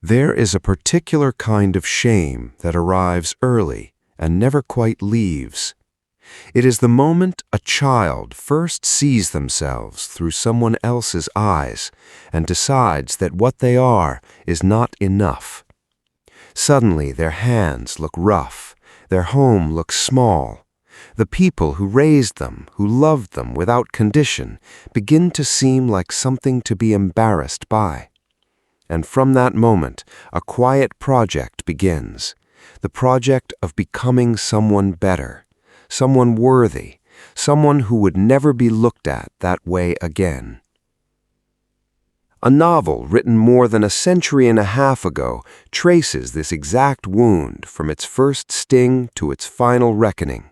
There is a particular kind of shame that arrives early and never quite leaves. It is the moment a child first sees themselves through someone else's eyes and decides that what they are is not enough. Suddenly their hands look rough, their home looks small. The people who raised them, who loved them without condition, begin to seem like something to be embarrassed by. And from that moment, a quiet project begins, the project of becoming someone better, someone worthy, someone who would never be looked at that way again. A novel written more than a century and a half ago traces this exact wound from its first sting to its final reckoning.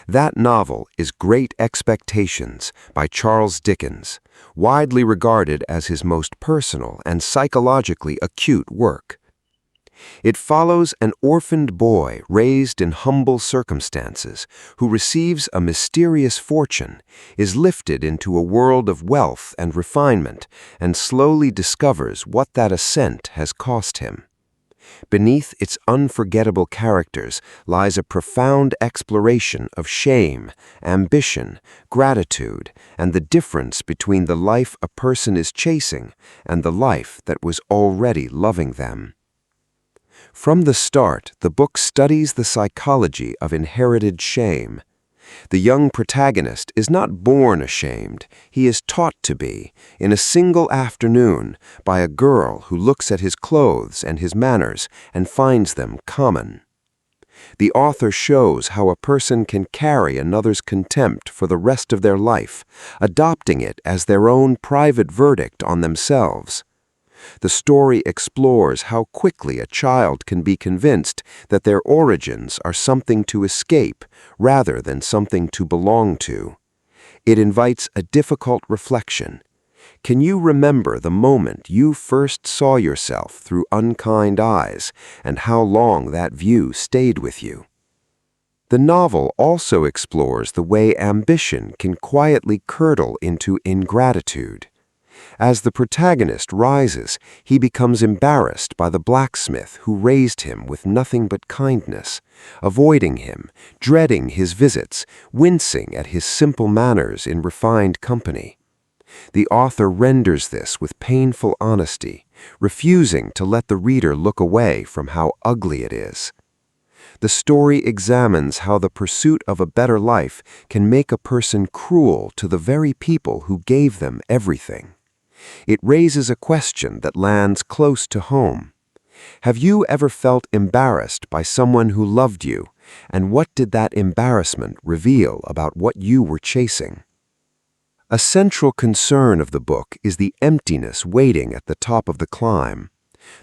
That novel is Great Expectations by Charles Dickens, widely regarded as his most personal and psychologically acute work. It follows an orphaned boy raised in humble circumstances who receives a mysterious fortune, is lifted into a world of wealth and refinement, and slowly discovers what that ascent has cost him. Beneath its unforgettable characters lies a profound exploration of shame, ambition, gratitude, and the difference between the life a person is chasing and the life that was already loving them. From the start, the book studies the psychology of inherited shame. The young protagonist is not born ashamed, he is taught to be, in a single afternoon, by a girl who looks at his clothes and his manners and finds them common. The author shows how a person can carry another's contempt for the rest of their life, adopting it as their own private verdict on themselves. The story explores how quickly a child can be convinced that their origins are something to escape rather than something to belong to. It invites a difficult reflection. Can you remember the moment you first saw yourself through unkind eyes and how long that view stayed with you? The novel also explores the way ambition can quietly curdle into ingratitude. As the protagonist rises, he becomes embarrassed by the blacksmith who raised him with nothing but kindness, avoiding him, dreading his visits, wincing at his simple manners in refined company. The author renders this with painful honesty, refusing to let the reader look away from how ugly it is. The story examines how the pursuit of a better life can make a person cruel to the very people who gave them everything. It raises a question that lands close to home. Have you ever felt embarrassed by someone who loved you, and what did that embarrassment reveal about what you were chasing? A central concern of the book is the emptiness waiting at the top of the climb.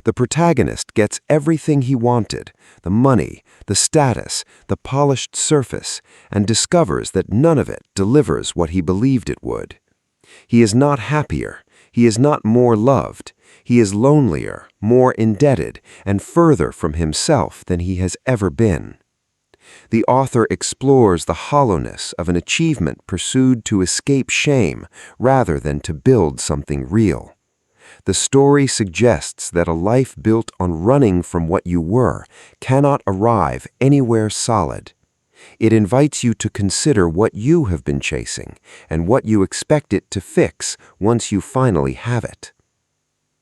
The protagonist gets everything he wanted, the money, the status, the polished surface, and discovers that none of it delivers what he believed it would. He is not happier. He is not more loved. He is lonelier, more indebted, and further from himself than he has ever been. The author explores the hollowness of an achievement pursued to escape shame rather than to build something real. The story suggests that a life built on running from what you were cannot arrive anywhere solid. It invites you to consider what you have been chasing and what you expect it to fix once you finally have it.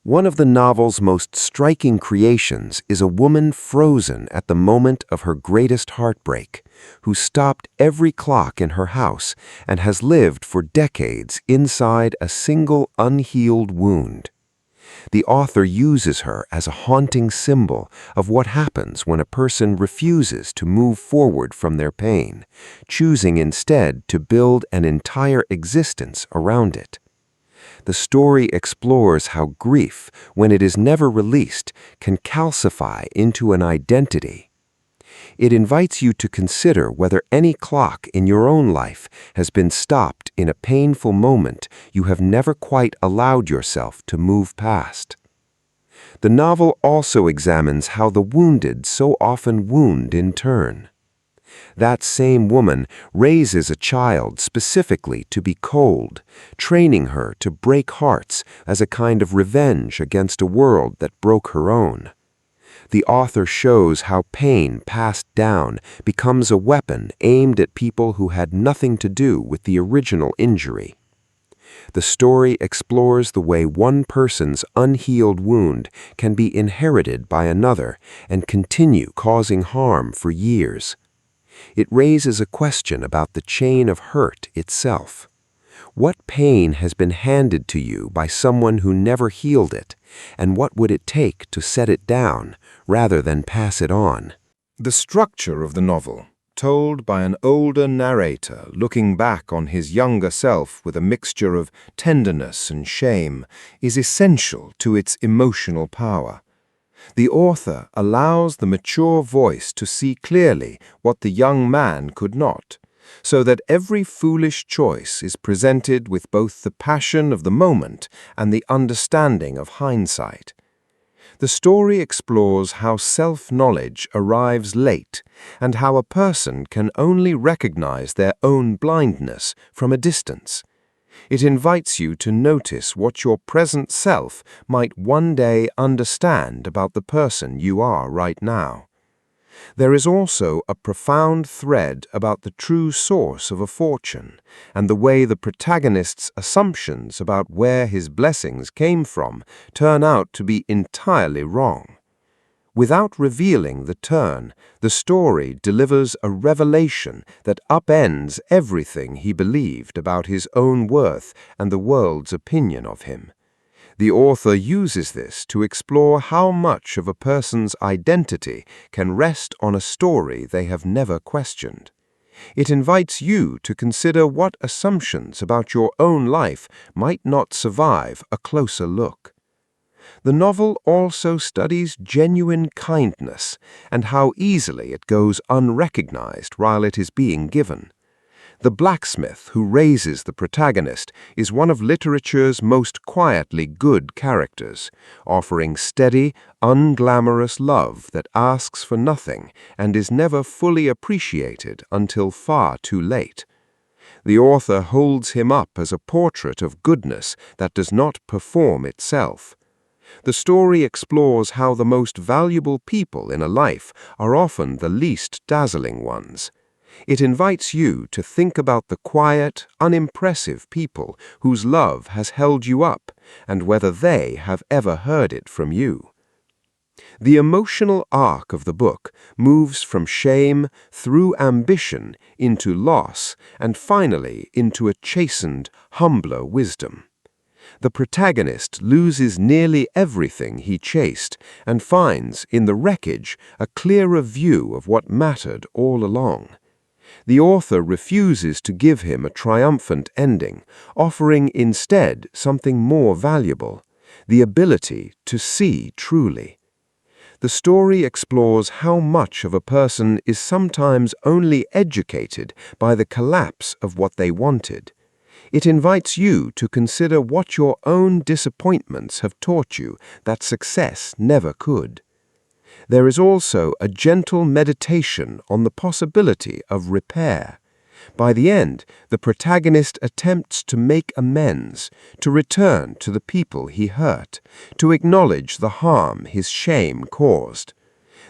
One of the novel's most striking creations is a woman frozen at the moment of her greatest heartbreak, who stopped every clock in her house and has lived for decades inside a single unhealed wound. The author uses her as a haunting symbol of what happens when a person refuses to move forward from their pain, choosing instead to build an entire existence around it. The story explores how grief, when it is never released, can calcify into an identity. It invites you to consider whether any clock in your own life has been stopped in a painful moment you have never quite allowed yourself to move past. The novel also examines how the wounded so often wound in turn. That same woman raises a child specifically to be cold, training her to break hearts as a kind of revenge against a world that broke her own. The author shows how pain passed down becomes a weapon aimed at people who had nothing to do with the original injury. The story explores the way one person's unhealed wound can be inherited by another and continue causing harm for years. It raises a question about the chain of hurt itself. What pain has been handed to you by someone who never healed it, and what would it take to set it down rather than pass it on? The structure of the novel, told by an older narrator looking back on his younger self with a mixture of tenderness and shame, is essential to its emotional power. The author allows the mature voice to see clearly what the young man could not, so that every foolish choice is presented with both the passion of the moment and the understanding of hindsight. The story explores how self-knowledge arrives late and how a person can only recognize their own blindness from a distance. It invites you to notice what your present self might one day understand about the person you are right now. There is also a profound thread about the true source of a fortune and the way the protagonist's assumptions about where his blessings came from turn out to be entirely wrong. Without revealing the turn, the story delivers a revelation that upends everything he believed about his own worth and the world's opinion of him. The author uses this to explore how much of a person's identity can rest on a story they have never questioned. It invites you to consider what assumptions about your own life might not survive a closer look. The novel also studies genuine kindness and how easily it goes unrecognized while it is being given. The blacksmith who raises the protagonist is one of literature's most quietly good characters, offering steady, unglamorous love that asks for nothing and is never fully appreciated until far too late. The author holds him up as a portrait of goodness that does not perform itself. The story explores how the most valuable people in a life are often the least dazzling ones. It invites you to think about the quiet, unimpressive people whose love has held you up and whether they have ever heard it from you. The emotional arc of the book moves from shame through ambition into loss and finally into a chastened, humbler wisdom. The protagonist loses nearly everything he chased and finds, in the wreckage, a clearer view of what mattered all along. The author refuses to give him a triumphant ending, offering instead something more valuable, the ability to see truly. The story explores how much of a person is sometimes only educated by the collapse of what they wanted. It invites you to consider what your own disappointments have taught you that success never could. There is also a gentle meditation on the possibility of repair. By the end, the protagonist attempts to make amends, to return to the people he hurt, to acknowledge the harm his shame caused.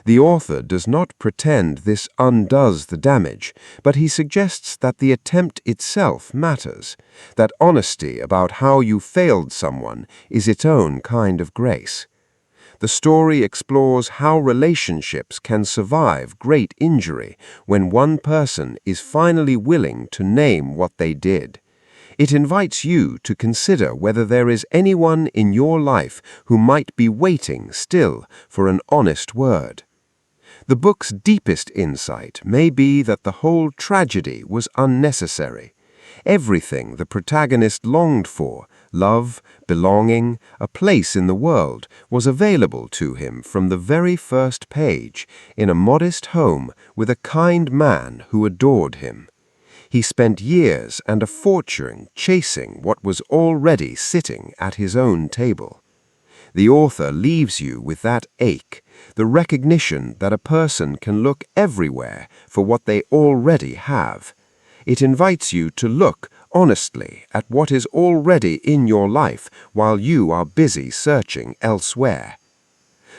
The author does not pretend this undoes the damage, but he suggests that the attempt itself matters, that honesty about how you failed someone is its own kind of grace. The story explores how relationships can survive great injury when one person is finally willing to name what they did. It invites you to consider whether there is anyone in your life who might be waiting still for an honest word. The book's deepest insight may be that the whole tragedy was unnecessary. Everything the protagonist longed for, love, belonging, a place in the world, was available to him from the very first page, in a modest home with a kind man who adored him. He spent years and a fortune chasing what was already sitting at his own table. The author leaves you with that ache, the recognition that a person can look everywhere for what they already have. It invites you to look honestly at what is already in your life while you are busy searching elsewhere.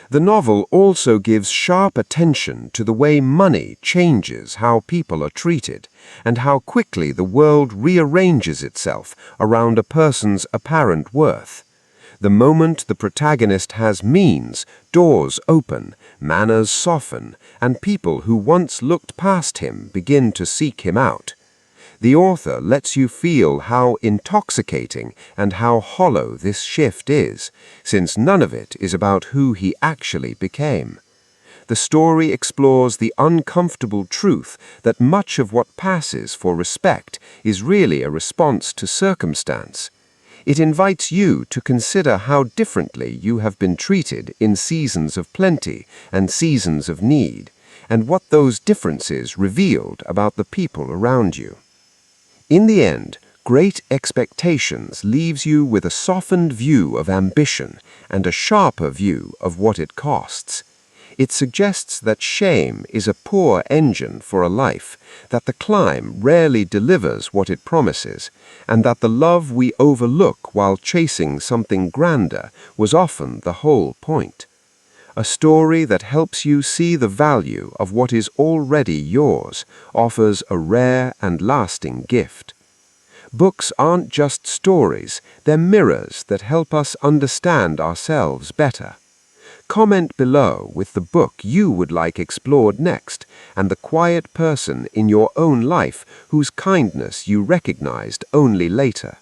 The novel also gives sharp attention to the way money changes how people are treated and how quickly the world rearranges itself around a person's apparent worth. The moment the protagonist has means, doors open, manners soften, and people who once looked past him begin to seek him out. The author lets you feel how intoxicating and how hollow this shift is, since none of it is about who he actually became. The story explores the uncomfortable truth that much of what passes for respect is really a response to circumstance. It invites you to consider how differently you have been treated in seasons of plenty and seasons of need, and what those differences revealed about the people around you. In the end, Great Expectations leaves you with a softened view of ambition and a sharper view of what it costs. It suggests that shame is a poor engine for a life, that the climb rarely delivers what it promises, and that the love we overlook while chasing something grander was often the whole point. A story that helps you see the value of what is already yours offers a rare and lasting gift. Books aren't just stories, they're mirrors that help us understand ourselves better. Comment below with the book you would like explored next and the quiet person in your own life whose kindness you recognized only later.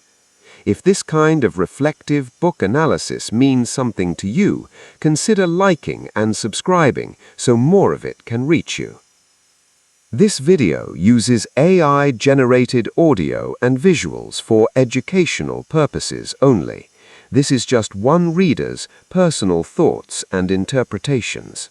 If this kind of reflective book analysis means something to you, consider liking and subscribing so more of it can reach you. This video uses AI-generated audio and visuals for educational purposes only. This is just one reader's personal thoughts and interpretations.